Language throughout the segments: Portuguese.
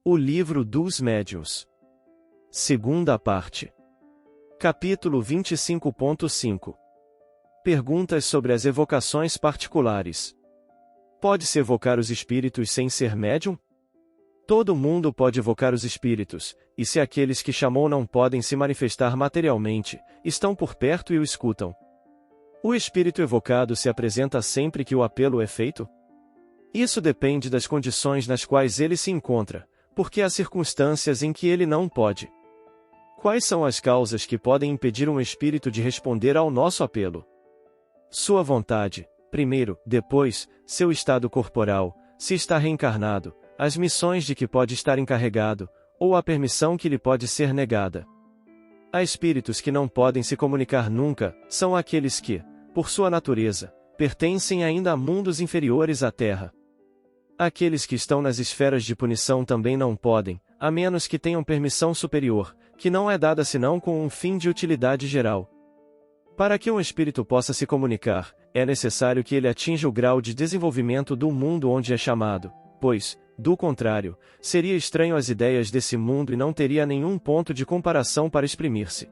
O Livro dos Médiuns. Segunda parte. Capítulo 25.5. Perguntas sobre as evocações particulares. Pode-se evocar os espíritos sem ser médium? Todo mundo pode evocar os espíritos, e se aqueles que chamou não podem se manifestar materialmente, estão por perto e o escutam. O espírito evocado se apresenta sempre que o apelo é feito? Isso depende das condições nas quais ele se encontra, porque há circunstâncias em que ele não pode. Quais são as causas que podem impedir um espírito de responder ao nosso apelo? Sua vontade, primeiro; depois, seu estado corporal, se está reencarnado, as missões de que pode estar encarregado, ou a permissão que lhe pode ser negada. Há espíritos que não podem se comunicar nunca, são aqueles que, por sua natureza, pertencem ainda a mundos inferiores à Terra. Aqueles que estão nas esferas de punição também não podem, a menos que tenham permissão superior, que não é dada senão com um fim de utilidade geral. Para que um espírito possa se comunicar, é necessário que ele atinja o grau de desenvolvimento do mundo onde é chamado, pois, do contrário, seria estranho às ideias desse mundo e não teria nenhum ponto de comparação para exprimir-se.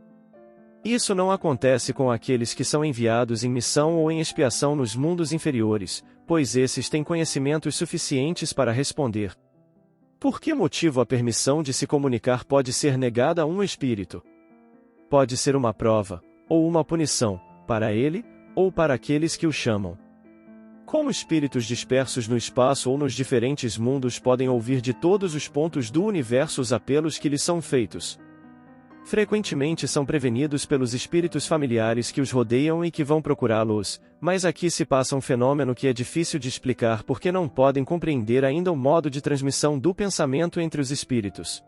Isso não acontece com aqueles que são enviados em missão ou em expiação nos mundos inferiores, pois esses têm conhecimentos suficientes para responder. Por que motivo a permissão de se comunicar pode ser negada a um espírito? Pode ser uma prova, ou uma punição, para ele, ou para aqueles que o chamam. Como espíritos dispersos no espaço ou nos diferentes mundos podem ouvir de todos os pontos do universo os apelos que lhes são feitos? Frequentemente são prevenidos pelos espíritos familiares que os rodeiam e que vão procurá-los, mas aqui se passa um fenômeno que é difícil de explicar porque não podem compreender ainda o modo de transmissão do pensamento entre os espíritos.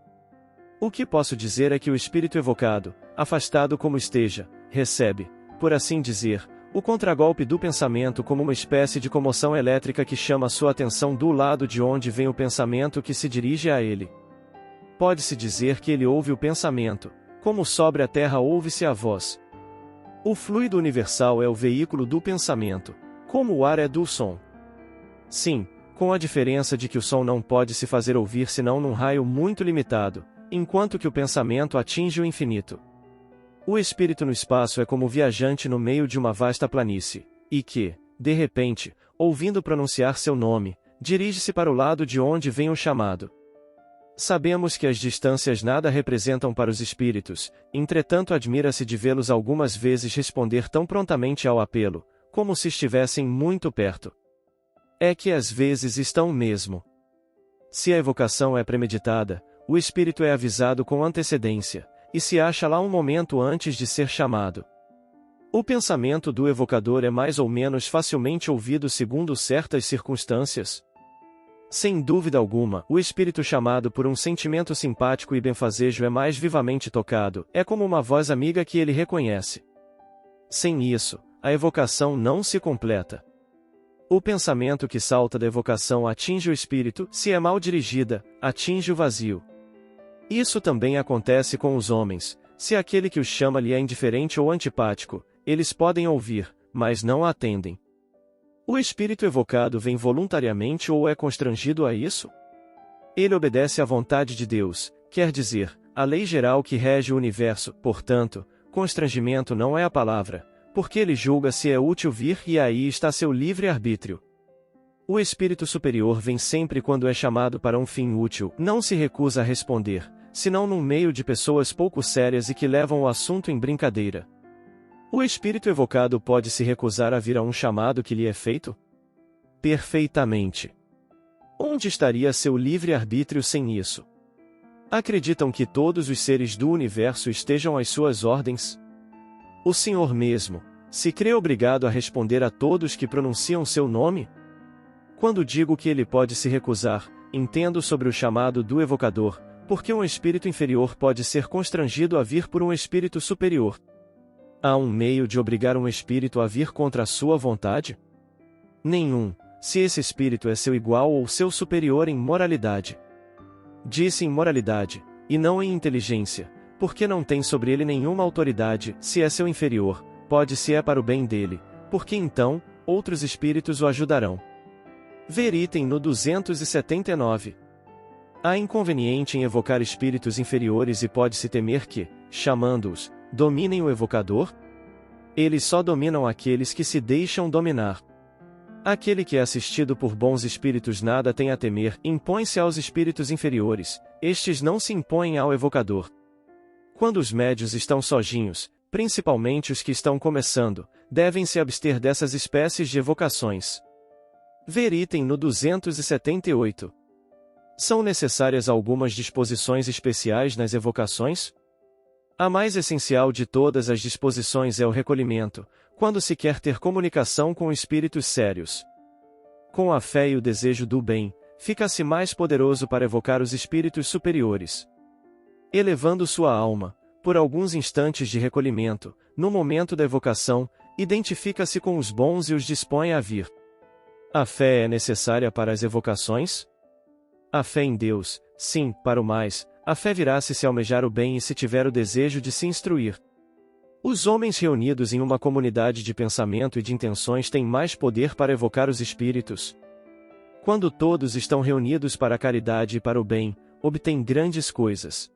O que posso dizer é que o espírito evocado, afastado como esteja, recebe, por assim dizer, o contragolpe do pensamento como uma espécie de comoção elétrica que chama sua atenção do lado de onde vem o pensamento que se dirige a ele. Pode-se dizer que ele ouve o pensamento, como sobre a terra ouve-se a voz. O fluido universal é o veículo do pensamento, como o ar é do som. Sim, com a diferença de que o som não pode se fazer ouvir senão num raio muito limitado, enquanto que o pensamento atinge o infinito. O espírito no espaço é como o viajante no meio de uma vasta planície, e que, de repente, ouvindo pronunciar seu nome, dirige-se para o lado de onde vem o chamado. Sabemos que as distâncias nada representam para os espíritos, entretanto admira-se de vê-los algumas vezes responder tão prontamente ao apelo, como se estivessem muito perto. É que às vezes estão mesmo. Se a evocação é premeditada, o espírito é avisado com antecedência, e se acha lá um momento antes de ser chamado. O pensamento do evocador é mais ou menos facilmente ouvido segundo certas circunstâncias. Sem dúvida alguma, o espírito chamado por um sentimento simpático e benfazejo é mais vivamente tocado, é como uma voz amiga que ele reconhece. Sem isso, a evocação não se completa. O pensamento que salta da evocação atinge o espírito, se é mal dirigida, atinge o vazio. Isso também acontece com os homens, se aquele que os chama lhe é indiferente ou antipático, eles podem ouvir, mas não atendem. O espírito evocado vem voluntariamente ou é constrangido a isso? Ele obedece à vontade de Deus, quer dizer, à lei geral que rege o universo, portanto, constrangimento não é a palavra, porque ele julga se é útil vir e aí está seu livre-arbítrio. O espírito superior vem sempre quando é chamado para um fim útil, não se recusa a responder, senão num meio de pessoas pouco sérias e que levam o assunto em brincadeira. O espírito evocado pode se recusar a vir a um chamado que lhe é feito? Perfeitamente. Onde estaria seu livre-arbítrio sem isso? Acreditam que todos os seres do universo estejam às suas ordens? O Senhor mesmo, se crê obrigado a responder a todos que pronunciam seu nome? Quando digo que ele pode se recusar, entendo sobre o chamado do evocador, porque um espírito inferior pode ser constrangido a vir por um espírito superior. Há um meio de obrigar um espírito a vir contra a sua vontade? Nenhum, se esse espírito é seu igual ou seu superior em moralidade. Disse em moralidade, e não em inteligência, porque não tem sobre ele nenhuma autoridade, se é seu inferior, pode se é para o bem dele, porque então, outros espíritos o ajudarão. Ver item no 279. Há inconveniente em evocar espíritos inferiores e pode-se temer que, chamando-os, dominem o evocador? Eles só dominam aqueles que se deixam dominar. Aquele que é assistido por bons espíritos nada tem a temer, impõe-se aos espíritos inferiores, estes não se impõem ao evocador. Quando os médios estão sozinhos, principalmente os que estão começando, devem se abster dessas espécies de evocações. Ver item no 278. São necessárias algumas disposições especiais nas evocações? A mais essencial de todas as disposições é o recolhimento, quando se quer ter comunicação com espíritos sérios. Com a fé e o desejo do bem, fica-se mais poderoso para evocar os espíritos superiores. Elevando sua alma, por alguns instantes de recolhimento, no momento da evocação, identifica-se com os bons e os dispõe a vir. A fé é necessária para as evocações? A fé em Deus, sim, para o mais, a fé virá se almejar o bem e se tiver o desejo de se instruir. Os homens reunidos em uma comunidade de pensamento e de intenções têm mais poder para evocar os espíritos. Quando todos estão reunidos para a caridade e para o bem, obtêm grandes coisas.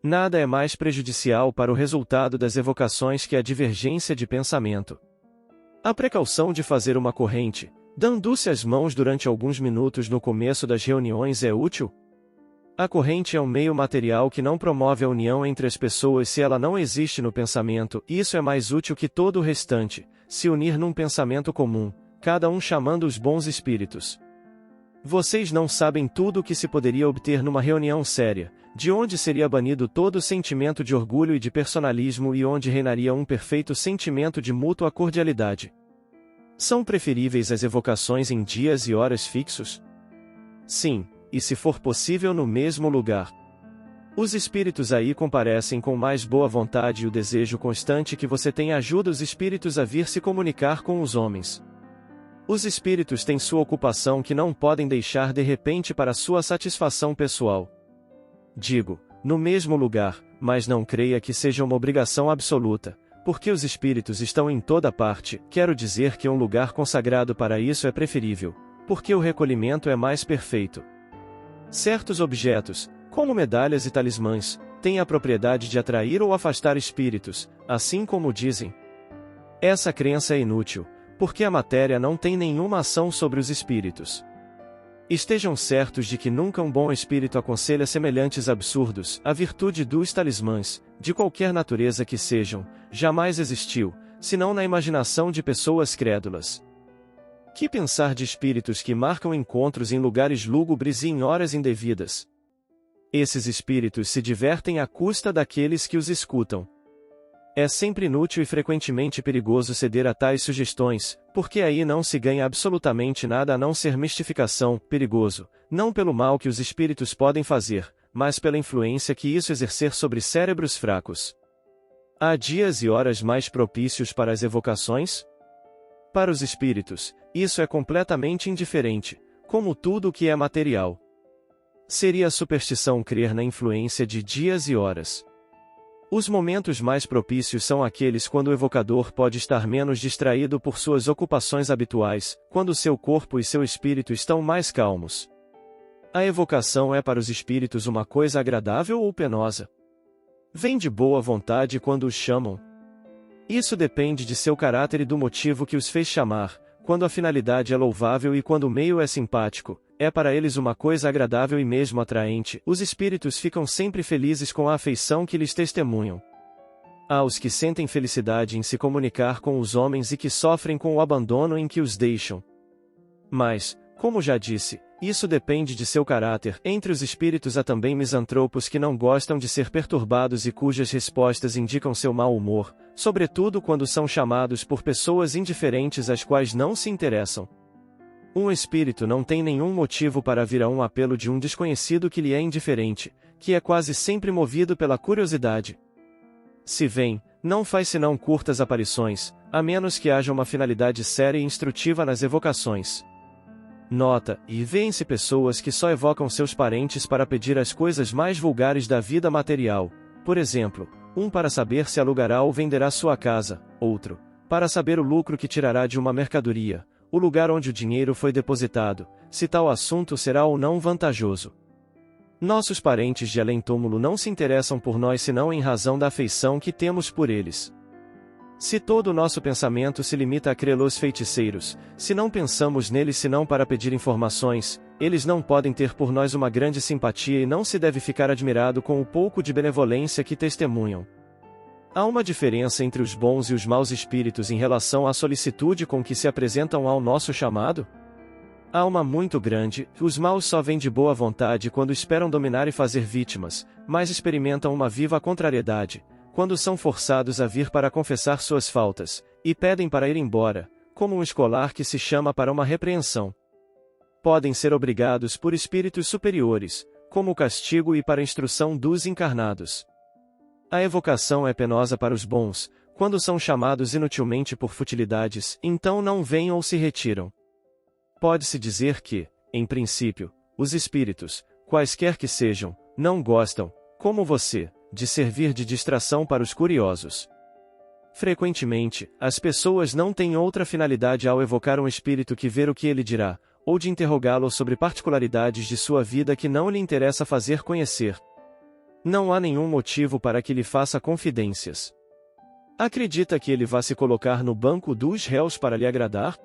Nada é mais prejudicial para o resultado das evocações que a divergência de pensamento. A precaução de fazer uma corrente, dando-se as mãos durante alguns minutos no começo das reuniões é útil? A corrente é um meio material que não promove a união entre as pessoas se ela não existe no pensamento, e isso é mais útil que todo o restante, se unir num pensamento comum, cada um chamando os bons espíritos. Vocês não sabem tudo o que se poderia obter numa reunião séria, de onde seria banido todo sentimento de orgulho e de personalismo e onde reinaria um perfeito sentimento de mútua cordialidade. São preferíveis as evocações em dias e horas fixos? Sim, e se for possível no mesmo lugar. Os espíritos aí comparecem com mais boa vontade e o desejo constante que você tem ajuda os espíritos a vir se comunicar com os homens. Os espíritos têm sua ocupação que não podem deixar de repente para sua satisfação pessoal. Digo, no mesmo lugar, mas não creia que seja uma obrigação absoluta, porque os espíritos estão em toda parte, quero dizer que um lugar consagrado para isso é preferível, porque o recolhimento é mais perfeito. Certos objetos, como medalhas e talismãs, têm a propriedade de atrair ou afastar espíritos, assim como dizem. Essa crença é inútil, porque a matéria não tem nenhuma ação sobre os espíritos. Estejam certos de que nunca um bom espírito aconselha semelhantes absurdos, a virtude dos talismãs, de qualquer natureza que sejam, jamais existiu, senão na imaginação de pessoas crédulas. Que pensar de espíritos que marcam encontros em lugares lúgubres e em horas indevidas? Esses espíritos se divertem à custa daqueles que os escutam. É sempre inútil e frequentemente perigoso ceder a tais sugestões, porque aí não se ganha absolutamente nada a não ser mistificação, perigoso, não pelo mal que os espíritos podem fazer, mas pela influência que isso exercer sobre cérebros fracos. Há dias e horas mais propícios para as evocações? Para os espíritos, isso é completamente indiferente, como tudo o que é material. Seria superstição crer na influência de dias e horas. Os momentos mais propícios são aqueles quando o evocador pode estar menos distraído por suas ocupações habituais, quando seu corpo e seu espírito estão mais calmos. A evocação é para os espíritos uma coisa agradável ou penosa? Vem de boa vontade quando os chamam? Isso depende de seu caráter e do motivo que os fez chamar. Quando a finalidade é louvável e quando o meio é simpático, é para eles uma coisa agradável e mesmo atraente, os espíritos ficam sempre felizes com a afeição que lhes testemunham. Há os que sentem felicidade em se comunicar com os homens e que sofrem com o abandono em que os deixam. Mas, como já disse, isso depende de seu caráter. Entre os espíritos há também misantropos que não gostam de ser perturbados e cujas respostas indicam seu mau humor, sobretudo quando são chamados por pessoas indiferentes às quais não se interessam. Um espírito não tem nenhum motivo para vir a um apelo de um desconhecido que lhe é indiferente, que é quase sempre movido pela curiosidade. Se vem, não faz senão curtas aparições, a menos que haja uma finalidade séria e instrutiva nas evocações. Nota, e vêem-se pessoas que só evocam seus parentes para pedir as coisas mais vulgares da vida material, por exemplo, um para saber se alugará ou venderá sua casa, outro, para saber o lucro que tirará de uma mercadoria, o lugar onde o dinheiro foi depositado, se tal assunto será ou não vantajoso. Nossos parentes de além-túmulo não se interessam por nós senão em razão da afeição que temos por eles. Se todo o nosso pensamento se limita a crê-los feiticeiros, se não pensamos neles senão para pedir informações, eles não podem ter por nós uma grande simpatia e não se deve ficar admirado com o pouco de benevolência que testemunham. Há uma diferença entre os bons e os maus espíritos em relação à solicitude com que se apresentam ao nosso chamado? Há uma muito grande. Os maus só vêm de boa vontade quando esperam dominar e fazer vítimas, mas experimentam uma viva contrariedade, quando são forçados a vir para confessar suas faltas, e pedem para ir embora, como um escolar que se chama para uma repreensão. Podem ser obrigados por espíritos superiores, como o castigo e para a instrução dos encarnados. A evocação é penosa para os bons, quando são chamados inutilmente por futilidades, então não vêm ou se retiram. Pode-se dizer que, em princípio, os espíritos, quaisquer que sejam, não gostam, como você, de servir de distração para os curiosos. Frequentemente, as pessoas não têm outra finalidade ao evocar um espírito que ver o que ele dirá, ou de interrogá-lo sobre particularidades de sua vida que não lhe interessa fazer conhecer. Não há nenhum motivo para que lhe faça confidências. Acredita que ele vá se colocar no banco dos réus para lhe agradar?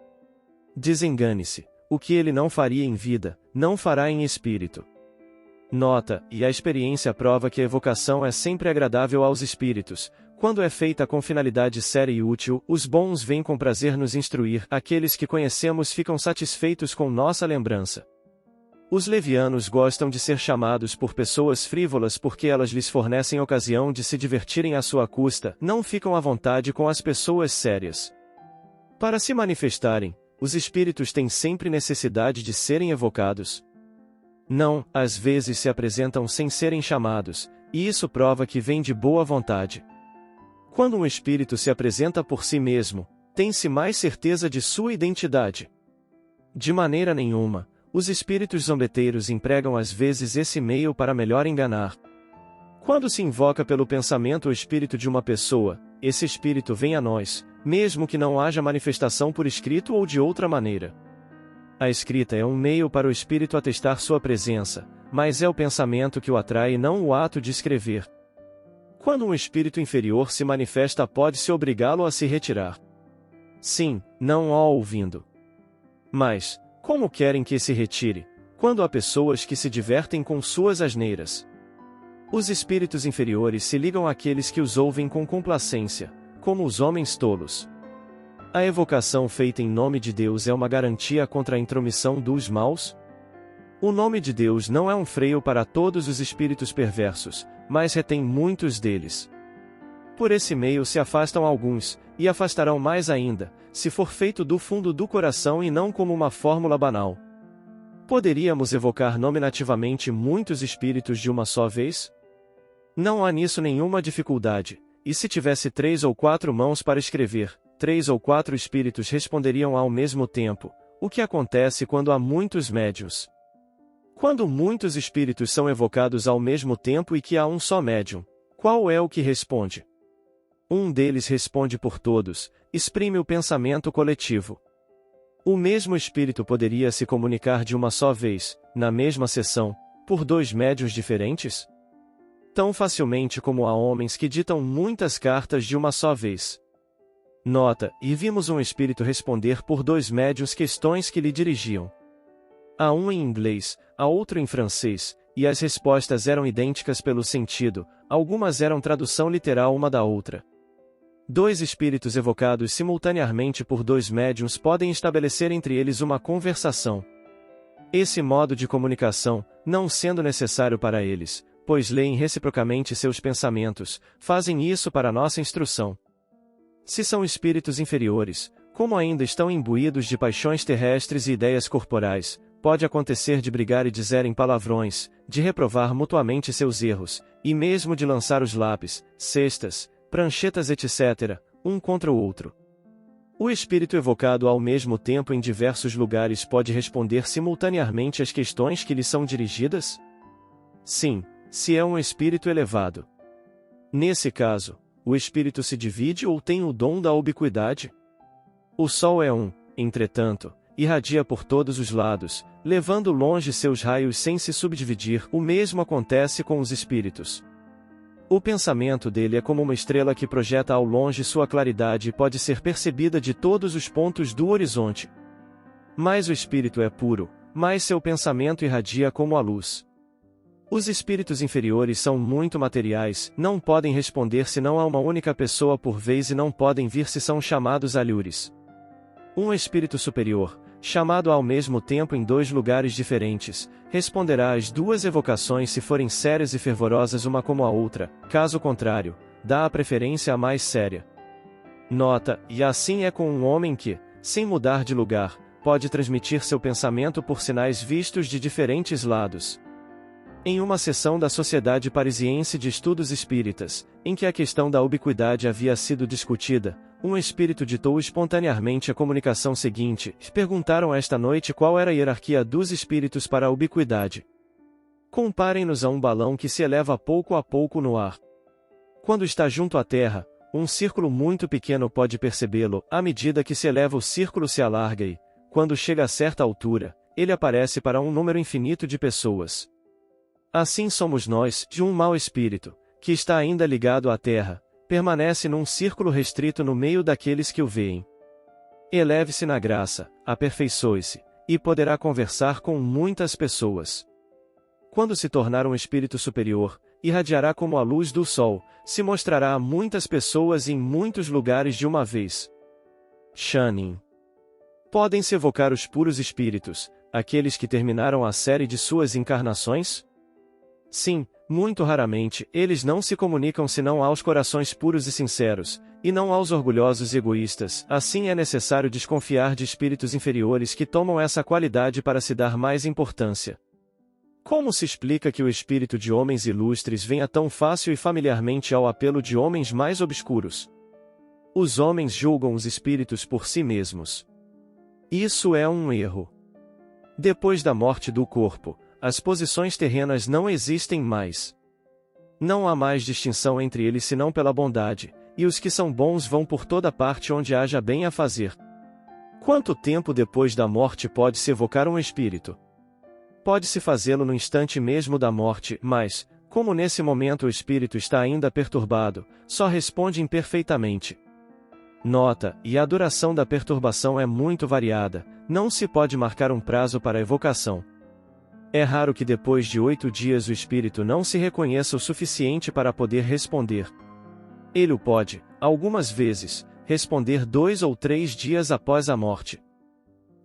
Desengane-se. O que ele não faria em vida, não fará em espírito. Nota, e a experiência prova que a evocação é sempre agradável aos espíritos. Quando é feita com finalidade séria e útil, os bons vêm com prazer nos instruir, aqueles que conhecemos ficam satisfeitos com nossa lembrança. Os levianos gostam de ser chamados por pessoas frívolas porque elas lhes fornecem ocasião de se divertirem à sua custa, não ficam à vontade com as pessoas sérias. Para se manifestarem, os espíritos têm sempre necessidade de serem evocados. Não, às vezes se apresentam sem serem chamados, e isso prova que vem de boa vontade. Quando um espírito se apresenta por si mesmo, tem-se mais certeza de sua identidade. De maneira nenhuma, os espíritos zombeteiros empregam às vezes esse meio para melhor enganar. Quando se invoca pelo pensamento o espírito de uma pessoa, esse espírito vem a nós, mesmo que não haja manifestação por escrito ou de outra maneira. A escrita é um meio para o espírito atestar sua presença, mas é o pensamento que o atrai e não o ato de escrever. Quando um espírito inferior se manifesta, pode-se obrigá-lo a se retirar. Sim, não ó ouvindo. Mas, como querem que se retire, quando há pessoas que se divertem com suas asneiras? Os espíritos inferiores se ligam àqueles que os ouvem com complacência, como os homens tolos. A evocação feita em nome de Deus é uma garantia contra a intromissão dos maus? O nome de Deus não é um freio para todos os espíritos perversos, mas retém muitos deles. Por esse meio se afastam alguns, e afastarão mais ainda, se for feito do fundo do coração e não como uma fórmula banal. Poderíamos evocar nominativamente muitos espíritos de uma só vez? Não há nisso nenhuma dificuldade, e se tivesse 3 ou 4 mãos para escrever, 3 ou 4 espíritos responderiam ao mesmo tempo, o que acontece quando há muitos médiuns. Quando muitos espíritos são evocados ao mesmo tempo e que há um só médium, qual é o que responde? Um deles responde por todos, exprime o pensamento coletivo. O mesmo espírito poderia se comunicar de uma só vez, na mesma sessão, por 2 médiuns diferentes? Tão facilmente como há homens que ditam muitas cartas de uma só vez. Nota, e vimos um espírito responder por 2 médiuns questões que lhe dirigiam. Há um em inglês, a outro em francês, e as respostas eram idênticas pelo sentido, algumas eram tradução literal uma da outra. 2 espíritos evocados simultaneamente por 2 médiuns podem estabelecer entre eles uma conversação. Esse modo de comunicação, não sendo necessário para eles, pois leem reciprocamente seus pensamentos, fazem isso para nossa instrução. Se são espíritos inferiores, como ainda estão imbuídos de paixões terrestres e ideias corporais, pode acontecer de brigar e dizerem palavrões, de reprovar mutuamente seus erros, e mesmo de lançar os lápis, cestas, pranchetas etc., um contra o outro. O espírito evocado ao mesmo tempo em diversos lugares pode responder simultaneamente às questões que lhe são dirigidas? Sim, se é um espírito elevado. Nesse caso, o espírito se divide ou tem o dom da ubiquidade? O Sol é um, entretanto, irradia por todos os lados, levando longe seus raios sem se subdividir. O mesmo acontece com os espíritos. O pensamento dele é como uma estrela que projeta ao longe sua claridade e pode ser percebida de todos os pontos do horizonte. Mais o espírito é puro, mais seu pensamento irradia como a luz. Os espíritos inferiores são muito materiais, não podem responder senão a uma única pessoa por vez e não podem vir se são chamados alhures. Um espírito superior, chamado ao mesmo tempo em 2 lugares diferentes, responderá às 2 evocações se forem sérias e fervorosas uma como a outra, caso contrário, dá a preferência à mais séria. Nota, e assim é com um homem que, sem mudar de lugar, pode transmitir seu pensamento por sinais vistos de diferentes lados. Em uma sessão da Sociedade Parisiense de Estudos Espíritas, em que a questão da ubiquidade havia sido discutida, um espírito ditou espontaneamente a comunicação seguinte: perguntaram esta noite qual era a hierarquia dos espíritos para a ubiquidade. Comparem-nos a um balão que se eleva pouco a pouco no ar. Quando está junto à Terra, um círculo muito pequeno pode percebê-lo, à medida que se eleva o círculo se alarga e, quando chega a certa altura, ele aparece para um número infinito de pessoas. Assim somos nós, de um mau espírito, que está ainda ligado à terra, permanece num círculo restrito no meio daqueles que o veem. Eleve-se na graça, aperfeiçoe-se, e poderá conversar com muitas pessoas. Quando se tornar um espírito superior, irradiará como a luz do sol, se mostrará a muitas pessoas em muitos lugares de uma vez. Shanin. Podem-se evocar os puros espíritos, aqueles que terminaram a série de suas encarnações? Sim, muito raramente, eles não se comunicam senão aos corações puros e sinceros, e não aos orgulhosos e egoístas. Assim é necessário desconfiar de espíritos inferiores que tomam essa qualidade para se dar mais importância. Como se explica que o espírito de homens ilustres venha tão fácil e familiarmente ao apelo de homens mais obscuros? Os homens julgam os espíritos por si mesmos. Isso é um erro. Depois da morte do corpo, as posições terrenas não existem mais. Não há mais distinção entre eles senão pela bondade, e os que são bons vão por toda parte onde haja bem a fazer. Quanto tempo depois da morte pode-se evocar um espírito? Pode-se fazê-lo no instante mesmo da morte, mas, como nesse momento o espírito está ainda perturbado, só responde imperfeitamente. Nota, e a duração da perturbação é muito variada, não se pode marcar um prazo para a evocação. É raro que depois de 8 dias o espírito não se reconheça o suficiente para poder responder. Ele o pode, algumas vezes, responder 2 ou 3 dias após a morte.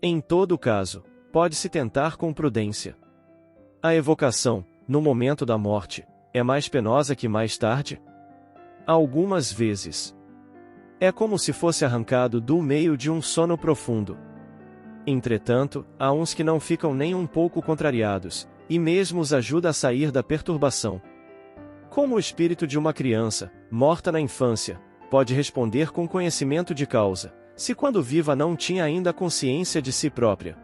Em todo caso, pode-se tentar com prudência. A evocação, no momento da morte, é mais penosa que mais tarde? Algumas vezes. É como se fosse arrancado do meio de um sono profundo. Entretanto, há uns que não ficam nem um pouco contrariados, e mesmo os ajuda a sair da perturbação. Como o espírito de uma criança, morta na infância, pode responder com conhecimento de causa, se quando viva não tinha ainda consciência de si própria.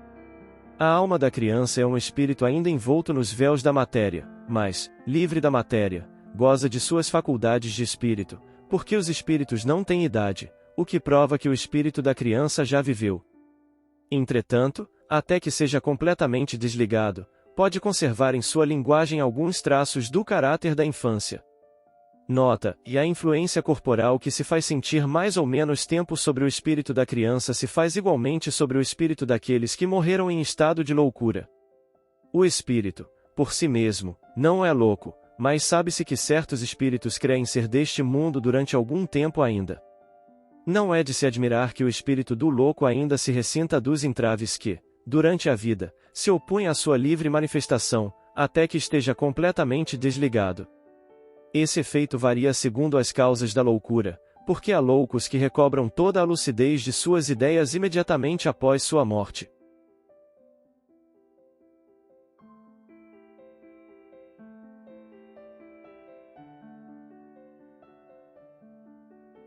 A alma da criança é um espírito ainda envolto nos véus da matéria, mas, livre da matéria, goza de suas faculdades de espírito, porque os espíritos não têm idade, o que prova que o espírito da criança já viveu. Entretanto, até que seja completamente desligado, pode conservar em sua linguagem alguns traços do caráter da infância. Nota, e a influência corporal que se faz sentir mais ou menos tempo sobre o espírito da criança se faz igualmente sobre o espírito daqueles que morreram em estado de loucura. O espírito, por si mesmo, não é louco, mas sabe-se que certos espíritos creem ser deste mundo durante algum tempo ainda. Não é de se admirar que o espírito do louco ainda se ressinta dos entraves que, durante a vida, se opõem à sua livre manifestação, até que esteja completamente desligado. Esse efeito varia segundo as causas da loucura, porque há loucos que recobram toda a lucidez de suas ideias imediatamente após sua morte.